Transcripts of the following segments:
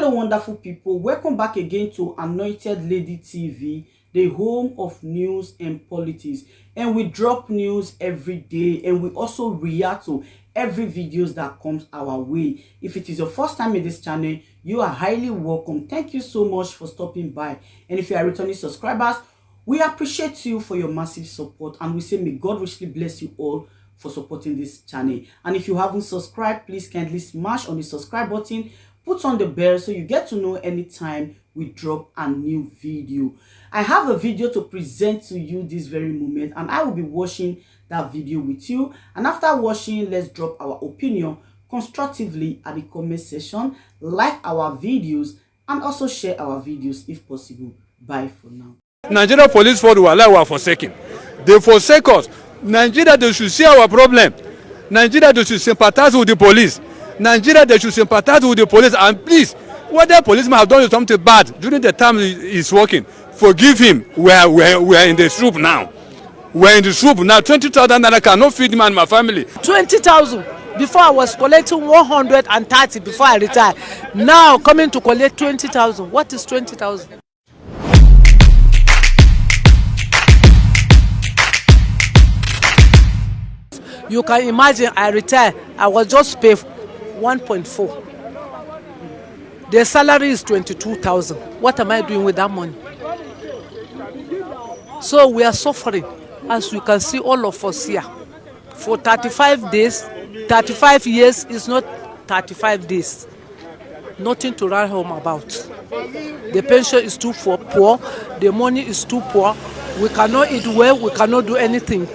Hello wonderful people, welcome back again to Anointed Lady TV, the home of news and politics. And we drop news every day, and we also react to every videos that comes our way. If it is your first time in this channel, you are highly welcome. Thank you so much for stopping by. And if you are returning subscribers, we appreciate you for your massive support, and we say may God richly bless you all for supporting this channel. And if you haven't subscribed, please kindly smash on the subscribe button, put on the bell so you get to know anytime we drop a new video. I have a video to present to you this very moment, and I will be watching that video with you. And after watching, let's drop our opinion constructively at the comment section, like our videos, and also share our videos if possible. Bye for now. Nigeria police force were like we are forsaken. They forsake us. Nigeria, they should see our problem. Nigeria, they should sympathize with the police. Nigeria, they should sympathize with the police. And please, whether policeman has done something bad during the time he is working, forgive him. We are in the soup now. We are in the soup now. 20,000 naira cannot feed me and my family. 20,000. Before I was collecting 130 before I retired. Now coming to collect 20,000. What is 20,000? You can imagine I retired, I was just paid 1.4. The salary is 22,000. What am I doing with that money? So we are suffering, as you can see all of us here. For 35 days, 35 years is not 35 days. Nothing to write home about. The pension is too poor, the money is too poor. We cannot eat well, we cannot do anything.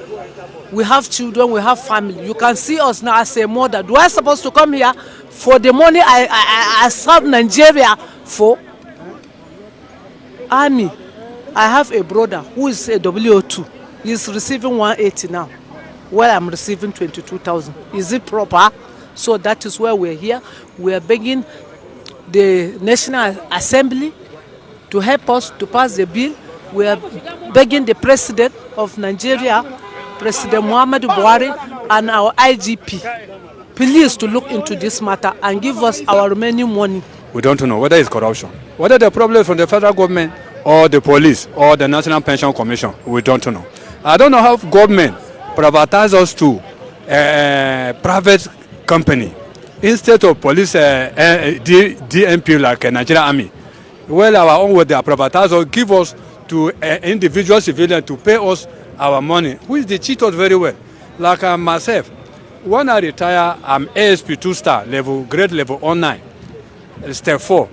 We have children, we have family. You can see us now as a mother. Do I supposed to come here for the money I serve Nigeria for? Army. I have a brother who is a WO2. He's receiving 180 now, while I'm receiving 22,000. Is it proper? So that is why we're here. We are begging the National Assembly to help us to pass the bill. We are begging the President of Nigeria, President Muhammadu Buhari, and our IGP, please to look into this matter and give us our remaining money. We don't know whether it's corruption, whether the problem is from the federal government or the police or the National Pension Commission. We don't know. I don't know how government privatize us to a private company instead of police DMP like a Nigerian Army. Well, our own way they privatize or give us to individual civilians to pay us our money, which they cheat us very well. Like myself, when I retire, I'm ASP 2-star level, grade level 09, step 4.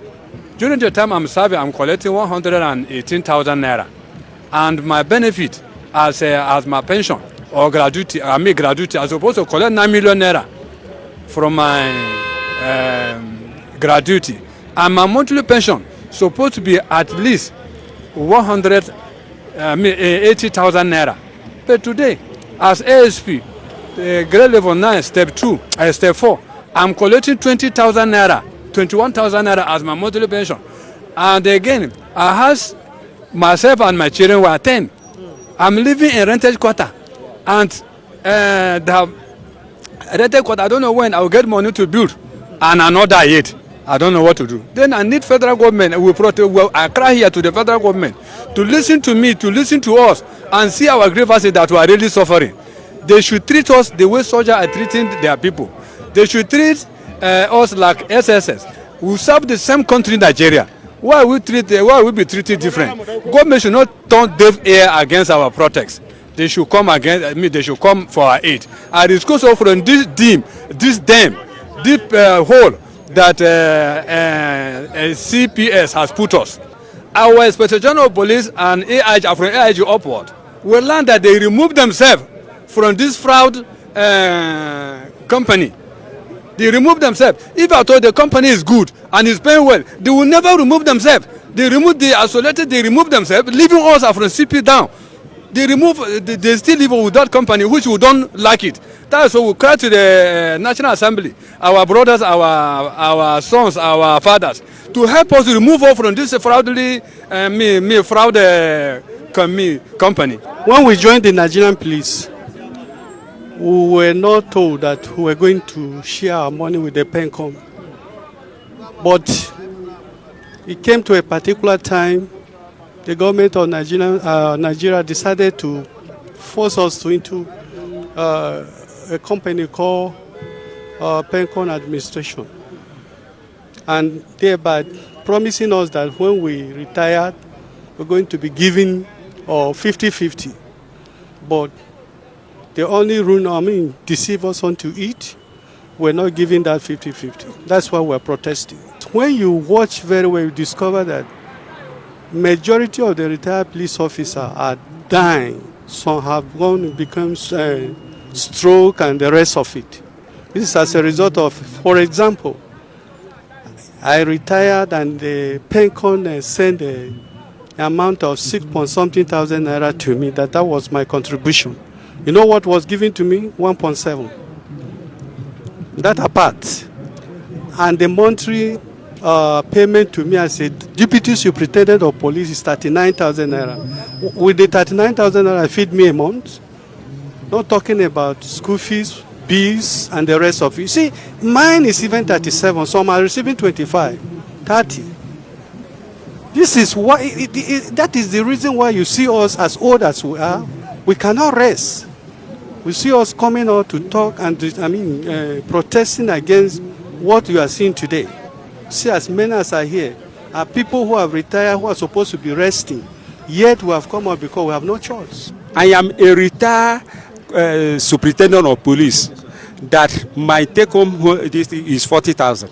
During the time I'm serving, I'm collecting 118,000 naira, and my benefit as my pension or gratuity, gratuity, I'm supposed to collect 9 million naira from my gratuity, and my monthly pension supposed to be at least 80,000 naira. But today, as ASP, grade level 9, step 2, step 4, I'm collecting 20,000 naira, 21,000 naira as my monthly pension. And again, I have myself and my children were 10. I'm living in rented quarter. And the rented quarter, I don't know when I will get money to build. And another yet. I don't know what to do. Then I need federal government. I cry here to the federal government to listen to me, to listen to us, and see our grievances that we are really suffering. They should treat us the way soldiers are treating their people. They should treat us like SSS. We serve the same country, Nigeria. Why we be treated different? Government should not turn deaf ear against our protests. They should come against me. They should come for our aid. I discuss from this deep hole that CPS has put us. Our Inspector General of Police and AIG, from AIG upward, will learn that they remove themselves from this fraud company. They remove themselves. If I told the company is good and is paying well, they will never remove themselves. They remove themselves, leaving us from CP down. They still live with that company, which we don't like it. That's why we cry to the National Assembly, our brothers, our sons, our fathers, to help us remove us from this fraud company. When we joined the Nigerian police, we were not told that we were going to share our money with the PENCOM. But it came to a particular time, the government of Nigeria decided to force us into a company called Pencon Administration, and thereby promising us that when we retired, we're going to be giving 50-50. But they only deceive us onto it. We're not giving that 50-50. That's why we're protesting. When you watch very well, you discover that majority of the retired police officers are dying. Some have gone and become stroke and the rest of it. This is as a result of, for example, I retired and the Pencon sent an amount of 6-point-something thousand naira to me. That was my contribution. You know what was given to me? 1.7. That apart. And the monthly payment to me as a deputy superintendent of police is 39,000 naira. With the 39,000 naira, I feed me a month. Not talking about school fees, bills, and the rest of it. See, mine is even 37. Some are receiving 25, 30. This is why. That is the reason why you see us as old as we are. We cannot rest. We see us coming out to talk and protesting against what you are seeing today. See, as many as are here are people who have retired, who are supposed to be resting. Yet we have come out because we have no choice. I am a retired superintendent of police. That my take home is 40,000.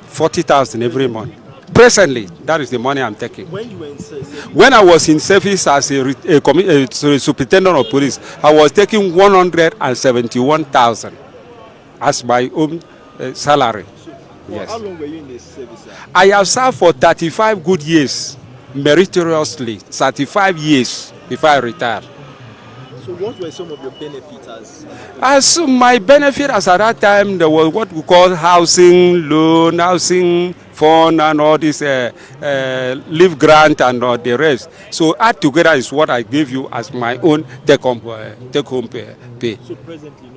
40,000 every month. Presently, that is the money I'm taking. When you were in service? When I was in service as a superintendent of police, I was taking 171,000 as my own salary. Yes. How long were you in the service, sir? I have served for 35 good years, meritoriously, 35 years before I retired. So what were some of your benefits As my benefit as at that time, there was what we call housing loan, housing fund, and all this leave grant and all the rest. So add together is what I gave you as my own take-home pay. So presently,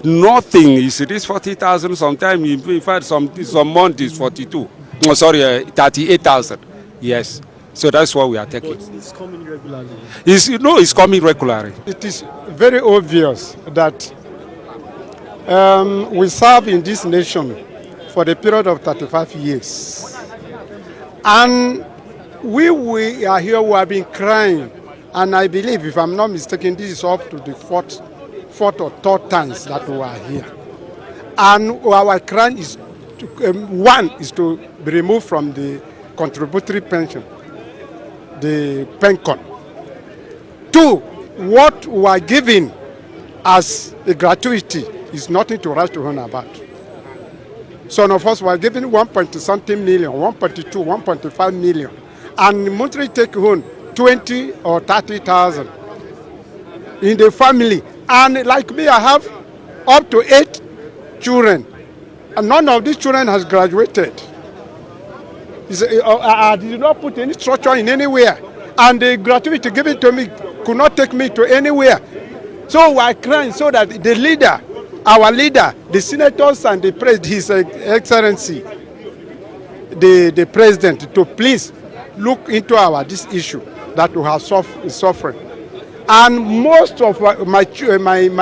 Nothing. Is it is 40,000? Sometimes, in fact, some month is 42. No, sorry, 38,000. Yes. So that's what we are taking. but it's coming regularly. It's coming regularly. It is very obvious that we serve in this nation for the period of 35 years. And we are here, we have been crying. And I believe, if I'm not mistaken, this is up to the fourth or third times that we are here. And our cry is, one, is to be removed from the contributory pension, the Pencon. Two, what we are giving as a gratuity is nothing to write to home about. Some of us were given 1.something million, 1.2, 1.5 million, and monthly take home 20 or 30,000 in the family. And like me, I have up to 8 children, and none of these children has graduated. I did not put any structure in anywhere, and the gratuity given to me could not take me to anywhere. So we are crying so that the leader, our leader, the senators and the president, His Excellency, the president, to please look into this issue that we have suffering. And most of my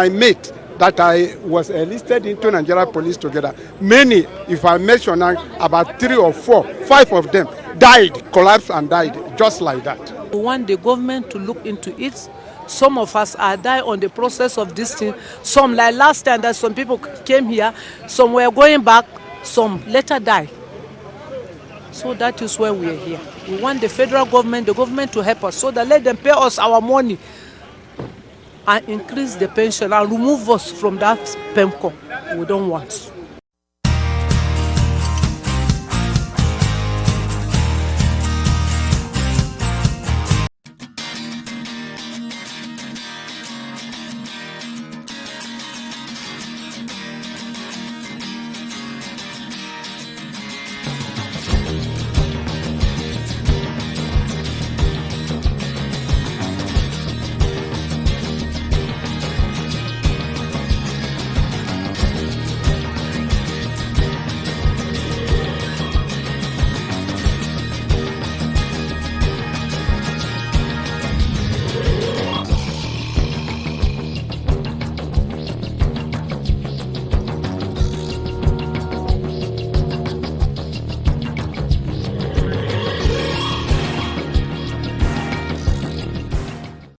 mates that I was enlisted into Nigeria Police together, many, if I mention about 3 or 4, 5 of them died, collapsed and died, just like that. We want the government to look into it. Some of us are dying on the process of this thing. Some, like last time that some people came here, some were going back, some later died. So that is why we are here. We want the federal government, the government to help us so that let them pay us our money and increase the pension and remove us from that PEMCO we don't want.